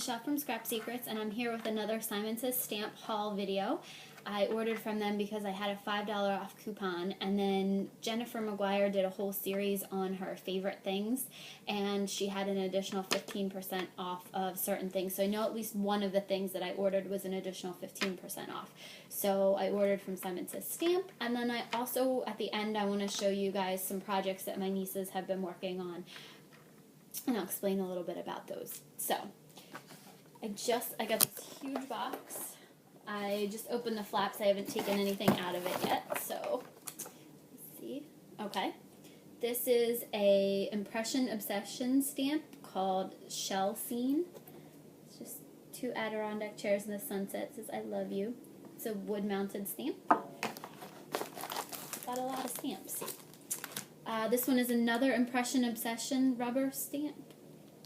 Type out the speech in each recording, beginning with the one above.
Michelle from Scrap Secrets, and I'm here with another Simon Says Stamp haul video. I ordered from them because I had a $5 off coupon, and then Jennifer McGuire did a whole series on her favorite things, and she had an additional 15% off of certain things. So I know at least one of the things that I ordered was an additional 15% off. So I ordered from Simon Says Stamp, and then I also, at the end, I want to show you guys some projects that my nieces have been working on, and I'll explain a little bit about those. So, I got this huge box. I just opened the flaps. I haven't taken anything out of it yet, so let's see. Okay. This is a Impression Obsession stamp called Shell Scene. It's just 2 Adirondack chairs in the sunset. It says, I love you. It's a wood-mounted stamp. Got a lot of stamps. This one is another Impression Obsession rubber stamp.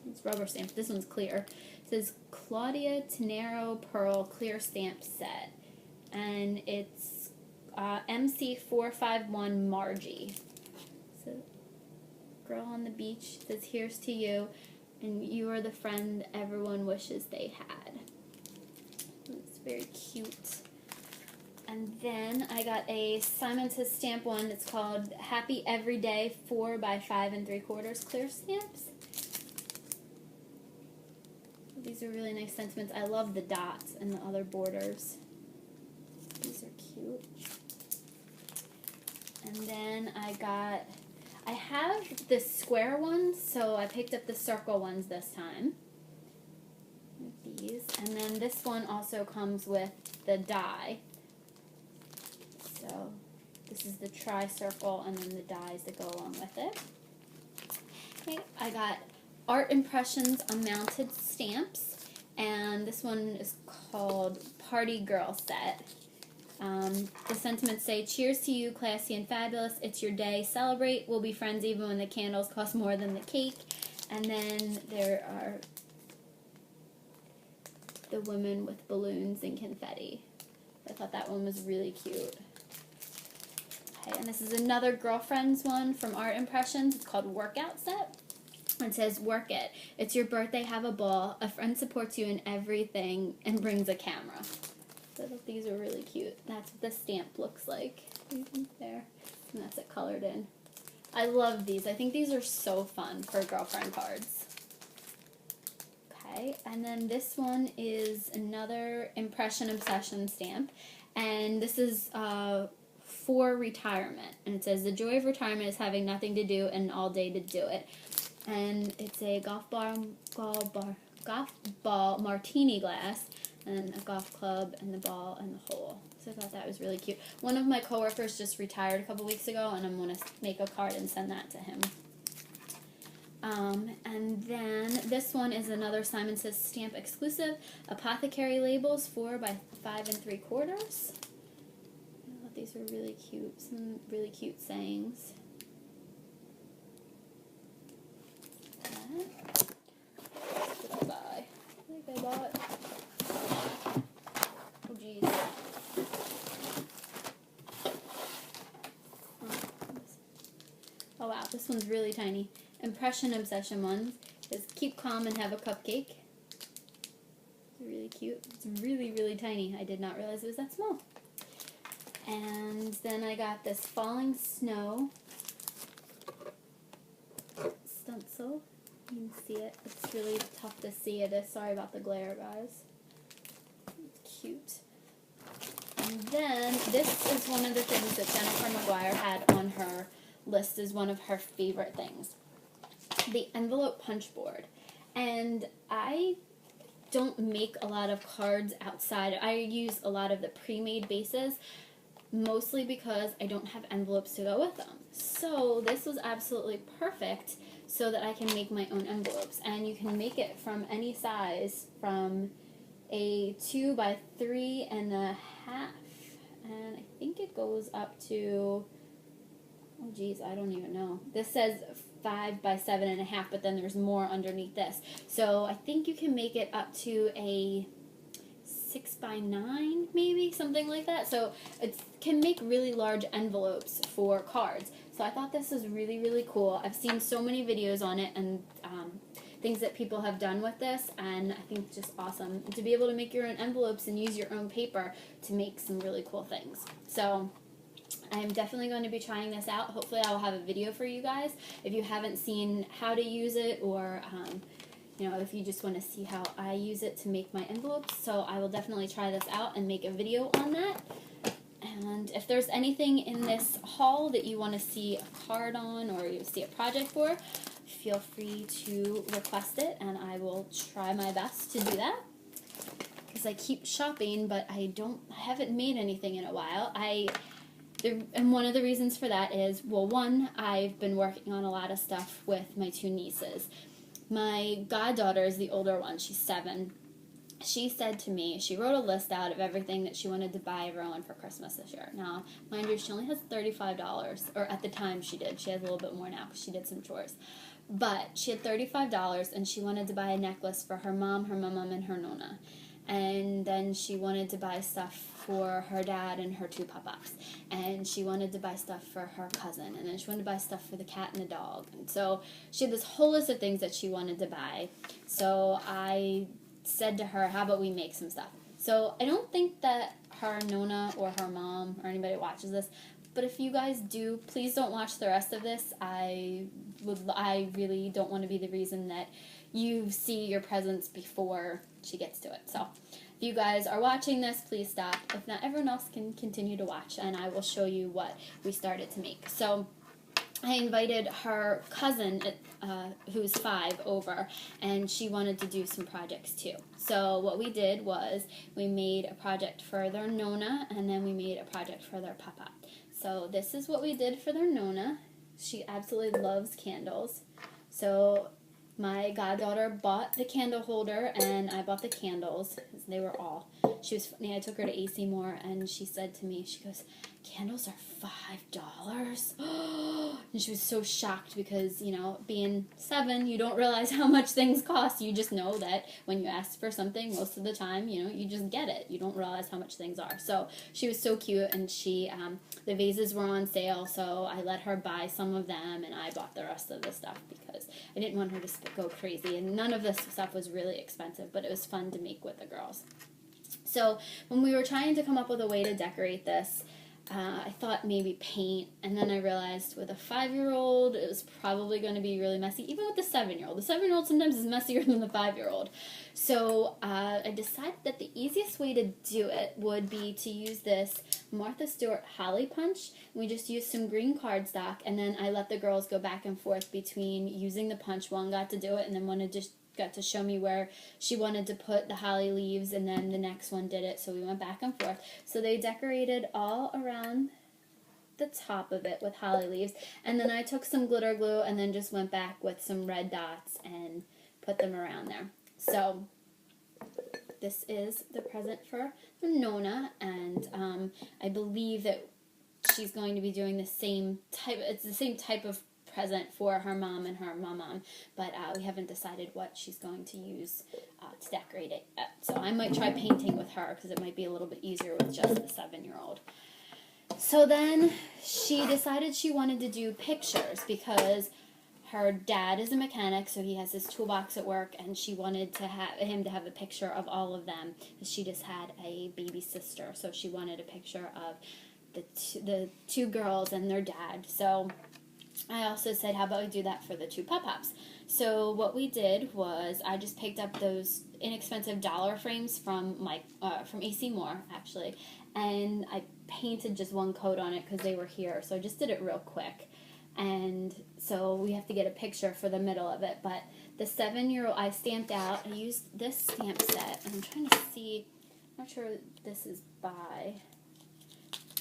It's rubber stamp. This one's clear. It says Claudia Tenero Pearl Clear Stamp Set. And it's MC451 Margie. So, girl on the beach says, here's to you, and you are the friend everyone wishes they had. It's very cute. And then I got a Simon Says Stamp one. It's called Happy Everyday 4 by 5 3/4 clear stamps. These are really nice sentiments. I love the dots and the other borders. These are cute. And then I have the square ones, so I picked up the circle ones this time. With these. And then this one also comes with the die. So this is the tri-circle and then the dies that go along with it. Okay, I got Art Impressions on Mounted Stamps, and this one is called Party Girl Set. The sentiments say, cheers to you, classy and fabulous. It's your day. Celebrate. We'll be friends even when the candles cost more than the cake. And then there are the women with balloons and confetti. I thought that one was really cute. Okay, and this is another Girlfriends one from Art Impressions. It's called Workout Set. It says, work it. It's your birthday, have a ball. A friend supports you in everything and brings a camera. So I thought these are really cute. That's what the stamp looks like. There. And that's it colored in. I love these. I think these are so fun for girlfriend cards. Okay, and then this one is another Impression Obsession stamp. And this is for retirement. And it says, the joy of retirement is having nothing to do and all day to do it. And it's a golf ball martini glass, and a golf club, and the ball, and the hole. So I thought that was really cute. One of my coworkers just retired a couple weeks ago, and I'm going to make a card and send that to him. And then this one is another Simon Says Stamp exclusive, Apothecary Labels 4 by 5 3/4. I thought these were really cute. Some really cute sayings. What did I buy? I think I bought... Oh, geez. Oh, wow. This one's really tiny. Impression Obsession one is Keep Calm and Have a Cupcake. It's really cute. It's really, really tiny. I did not realize it was that small. And then I got this Falling Snow stencil. You can see it. It's really tough to see it. Sorry about the glare, guys. It's cute. And then this is one of the things that Jennifer McGuire had on her list as one of her favorite things. The envelope punch board. And I don't make a lot of cards outside. I use a lot of the pre-made bases, mostly because I don't have envelopes to go with them. So this was absolutely perfect so that I can make my own envelopes. And you can make it from any size, from a 2 by 3 1/2, and I think it goes up to, oh geez, I don't even know. This says 5 by 7 1/2, but then there's more underneath this. So I think you can make it up to a 6 by 9, maybe, something like that. So it can make really large envelopes for cards. So I thought this was really, really cool. I've seen so many videos on it, and things that people have done with this, and I think it's just awesome to be able to make your own envelopes and use your own paper to make some really cool things. So I'm definitely going to be trying this out. Hopefully I will have a video for you guys if you haven't seen how to use it, or if you just want to see how I use it to make my envelopes. So I will definitely try this out and make a video on that. And if there's anything in this haul that you want to see a card on, or you see a project for, feel free to request it, and I will try my best to do that. Because I keep shopping, but I haven't made anything in a while. And one of the reasons for that is, well, one, I've been working on a lot of stuff with my two nieces. My goddaughter is the older one. She's 7. She said to me, she wrote a list out of everything that she wanted to buy everyone for Christmas this year. Now, mind you, she only has $35, or at the time she did. She has a little bit more now because she did some chores. But she had $35, and she wanted to buy a necklace for her mom, and her nonna. And then she wanted to buy stuff for her dad and her 2 pop-ups. And she wanted to buy stuff for her cousin. And then she wanted to buy stuff for the cat and the dog. And so she had this whole list of things that she wanted to buy. So I said to her, how about we make some stuff? So I don't think that her nonna or her mom or anybody watches this, but if you guys do, please don't watch the rest of this. I really don't want to be the reason that you see your presents before she gets to it. So if you guys are watching this, please stop. If not, everyone else can continue to watch, and I will show you what we started to make. So I invited her cousin, who's 5, over, and she wanted to do some projects too. So what we did was we made a project for their nonna, and then we made a project for their papa. So this is what we did for their nonna. She absolutely loves candles. So my goddaughter bought the candle holder, and I bought the candles. They were all. She was funny. I took her to AC Moore, and she said to me, she goes, "Candles are $5?" And she was so shocked because, being 7, you don't realize how much things cost. You just know that when you ask for something, most of the time, you just get it. You don't realize how much things are. So she was so cute, and the vases were on sale, so I let her buy some of them, and I bought the rest of the stuff because I didn't want her to go crazy. And none of this stuff was really expensive, but it was fun to make with the girls. So when we were trying to come up with a way to decorate this, I thought maybe paint, and then I realized with a 5-year-old, it was probably going to be really messy, even with the 7-year-old. The 7-year-old sometimes is messier than the 5-year-old. So I decided that the easiest way to do it would be to use this Martha Stewart Holly Punch. We just used some green cardstock, and then I let the girls go back and forth between using the punch. One got to do it, and then one got to show me where she wanted to put the holly leaves, and then the next one did it, so we went back and forth. So they decorated all around the top of it with holly leaves, and then I took some glitter glue and then just went back with some red dots and put them around there. So this is the present for Nona, and I believe that she's going to be doing the same type. It's the same type of present for her mom and her mom, but we haven't decided what she's going to use to decorate it yet. So I might try painting with her because it might be a little bit easier with just the 7-year-old. So then she decided she wanted to do pictures because her dad is a mechanic, so he has his toolbox at work, and she wanted him to have a picture of all of them. She just had a baby sister, so she wanted a picture of the 2 girls and their dad. So I also said, how about we do that for the 2 pop-ups? So what we did was I just picked up those inexpensive dollar frames from AC Moore, actually, and I painted just one coat on it because they were here, so I just did it real quick. And so we have to get a picture for the middle of it, but the 7-year-old I stamped out. I used this stamp set, and I'm trying to see, I'm not sure what this is by,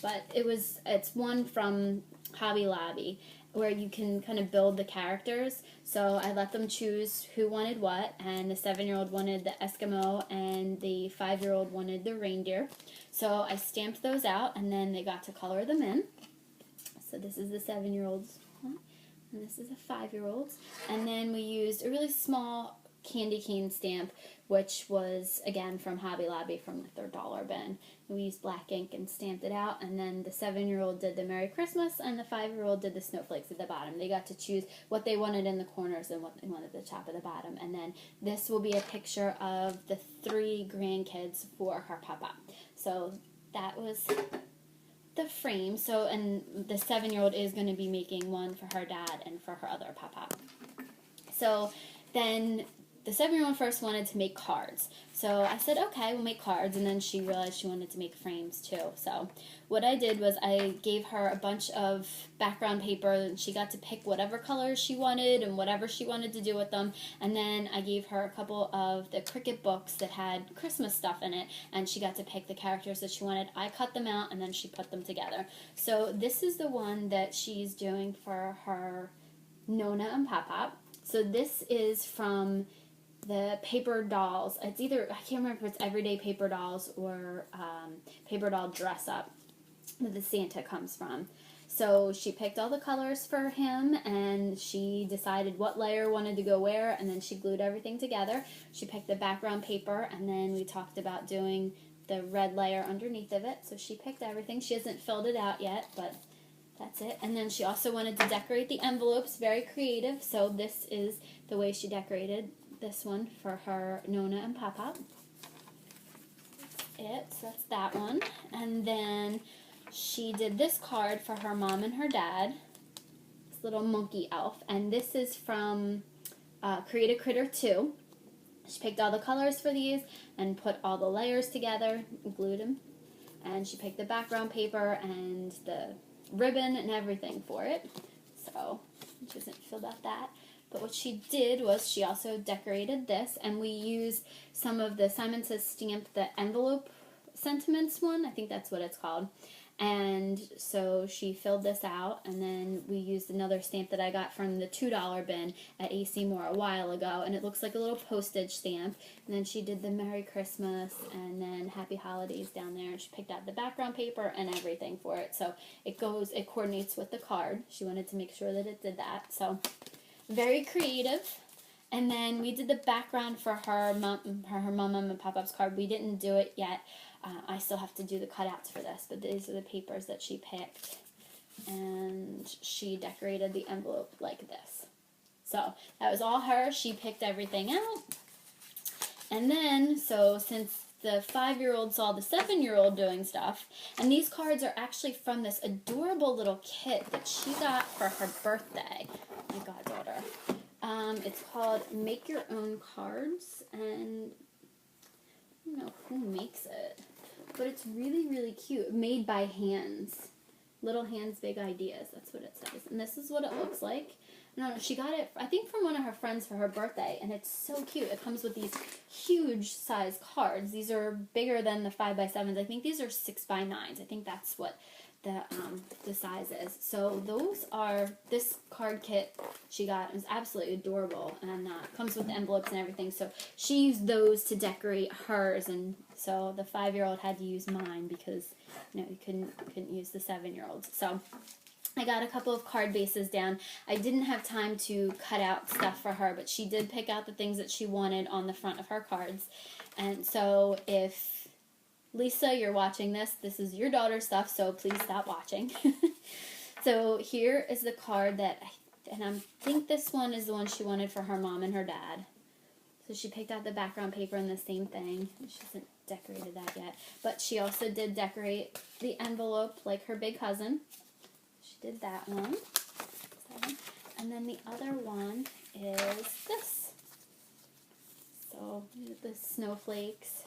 but it's one from Hobby Lobby, where you can kind of build the characters. So I let them choose who wanted what, and the 7-year-old wanted the Eskimo, and the 5-year-old wanted the reindeer. So I stamped those out, and then they got to color them in. So this is the 7-year-old's one, and this is the 5-year-old's. And then we used a really small candy cane stamp, which was, again, from Hobby Lobby, from like their dollar bin. We used black ink and stamped it out, and then the 7-year-old did the Merry Christmas, and the 5-year-old did the snowflakes at the bottom. They got to choose what they wanted in the corners and what they wanted at the top of the bottom. And then this will be a picture of the 3 grandkids for her pop-up. So that was the frame. So, and the 7-year-old is going to be making one for her dad and for her other pop-up. So then the 7-year-old first wanted to make cards. So I said, okay, we'll make cards. And then she realized she wanted to make frames too. So what I did was I gave her a bunch of background paper, and she got to pick whatever colors she wanted and whatever she wanted to do with them. And then I gave her a couple of the Cricut books that had Christmas stuff in it, and she got to pick the characters that she wanted. I cut them out, and then she put them together. So this is the one that she's doing for her Nona and Pop-Pop. So this is from the paper dolls. It's either, I can't remember if it's Everyday Paper Dolls or Paper Doll Dress Up that the Santa comes from. So she picked all the colors for him, and she decided what layer wanted to go where, and then she glued everything together. She picked the background paper, and then we talked about doing the red layer underneath of it. So she picked everything. She hasn't filled it out yet, but that's it. And then she also wanted to decorate the envelopes. Very creative. So this is the way she decorated this one for her Nona and Pop-Pop. So that's that one. And then she did this card for her mom and her dad. This little monkey elf. And this is from Create a Critter 2. She picked all the colors for these and put all the layers together and glued them. And she picked the background paper and the ribbon and everything for it. So she hasn't filled out that. But what she did was she also decorated this, and we used some of the Simon Says stamp, the envelope sentiments one. I think that's what it's called. And so she filled this out, and then we used another stamp that I got from the $2 bin at AC Moore a while ago, and it looks like a little postage stamp. And then she did the Merry Christmas and then Happy Holidays down there, and she picked out the background paper and everything for it. So it coordinates with the card. She wanted to make sure that it did that. So very creative. And then we did the background for her mom and Pop-Up's card. We didn't do it yet. I still have to do the cutouts for this, but these are the papers that she picked. And she decorated the envelope like this. So that was all her. She picked everything out. And then, so since the 5-year-old saw the 7-year-old doing stuff, and these cards are actually from this adorable little kit that she got for her birthday, my goddaughter. It's called Make Your Own Cards, and I don't know who makes it, but it's really, really cute. Made by hands. Little hands, big ideas. That's what it says. And this is what it looks like. I don't know, she got it, I think, from one of her friends for her birthday, and it's so cute. It comes with these huge size cards. These are bigger than the 5x7s. I think these are 6x9s. I think that's what the size is. So those are, this card kit she got is absolutely adorable, and comes with the envelopes and everything. So she used those to decorate hers, and so the 5-year-old had to use mine because you couldn't use the 7-year-old. So I got a couple of card bases down. I didn't have time to cut out stuff for her, but she did pick out the things that she wanted on the front of her cards. And so if Lisa, you're watching this is your daughter's stuff, so please stop watching. So here is the card I think this one is the one she wanted for her mom and her dad. So she picked out the background paper and the same thing. She hasn't decorated that yet. But she also did decorate the envelope like her big cousin. She did that one. And then the other one is this. So the snowflakes.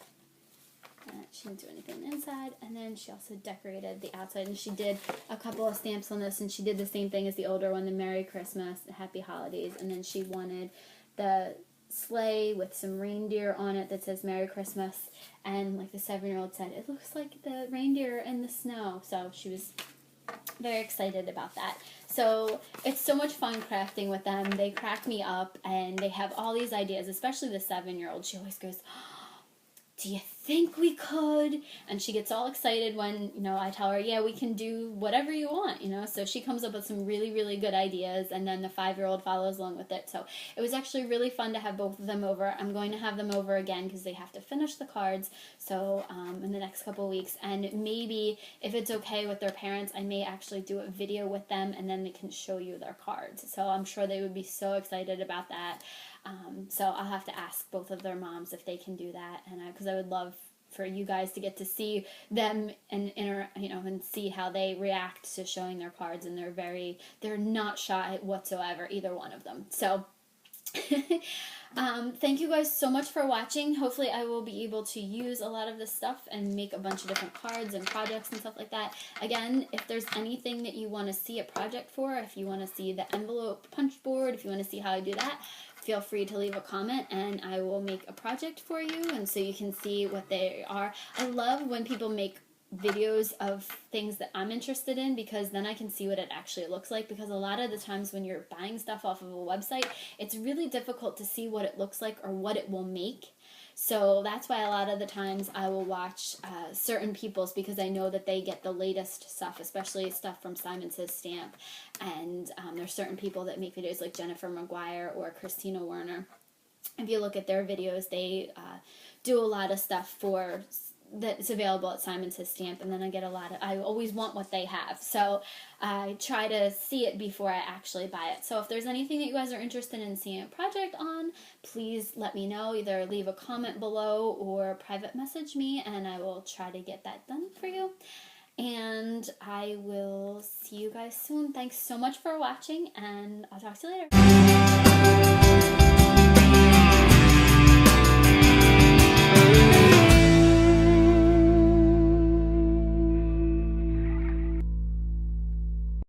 She didn't do anything inside, and then she also decorated the outside, and she did a couple of stamps on this, and she did the same thing as the older one, the Merry Christmas, the Happy Holidays, and then she wanted the sleigh with some reindeer on it that says Merry Christmas, and like the 7-year-old said, it looks like the reindeer in the snow, so she was very excited about that. So it's so much fun crafting with them. They crack me up, and they have all these ideas, especially the 7-year-old. She always goes, do you think we could? And she gets all excited when, I tell her, yeah, we can do whatever you want, So she comes up with some really, really good ideas, and then the 5-year-old follows along with it. So it was actually really fun to have both of them over. I'm going to have them over again because they have to finish the cards, so in the next couple of weeks. And maybe, if it's okay with their parents, I may actually do a video with them, and then they can show you their cards. So I'm sure they would be so excited about that. So I'll have to ask both of their moms if they can do that, and because I would love for you guys to get to see them and and see how they react to showing their cards, and they're not shy whatsoever, either one of them. So thank you guys so much for watching. Hopefully I will be able to use a lot of this stuff and make a bunch of different cards and projects and stuff like that. Again, if there's anything that you want to see a project for, if you want to see the envelope punch board, if you want to see how I do that, feel free to leave a comment and I will make a project for you, and so you can see what they are. I love when people make videos of things that I'm interested in, because then I can see what it actually looks like, because a lot of the times when you're buying stuff off of a website, it's really difficult to see what it looks like or what it will make. So that's why a lot of the times I will watch certain people's, because I know that they get the latest stuff, especially stuff from Simon Says Stamp. And there's certain people that make videos like Jennifer Maguire or Christina Werner. If you look at their videos, they do a lot of stuff that's available at Simon Says Stamp, and then I always want what they have, so I try to see it before I actually buy it. So if there's anything that you guys are interested in seeing a project on, please let me know. Either leave a comment below or private message me, and I will try to get that done for you. And I will see you guys soon. Thanks so much for watching, and I'll talk to you later.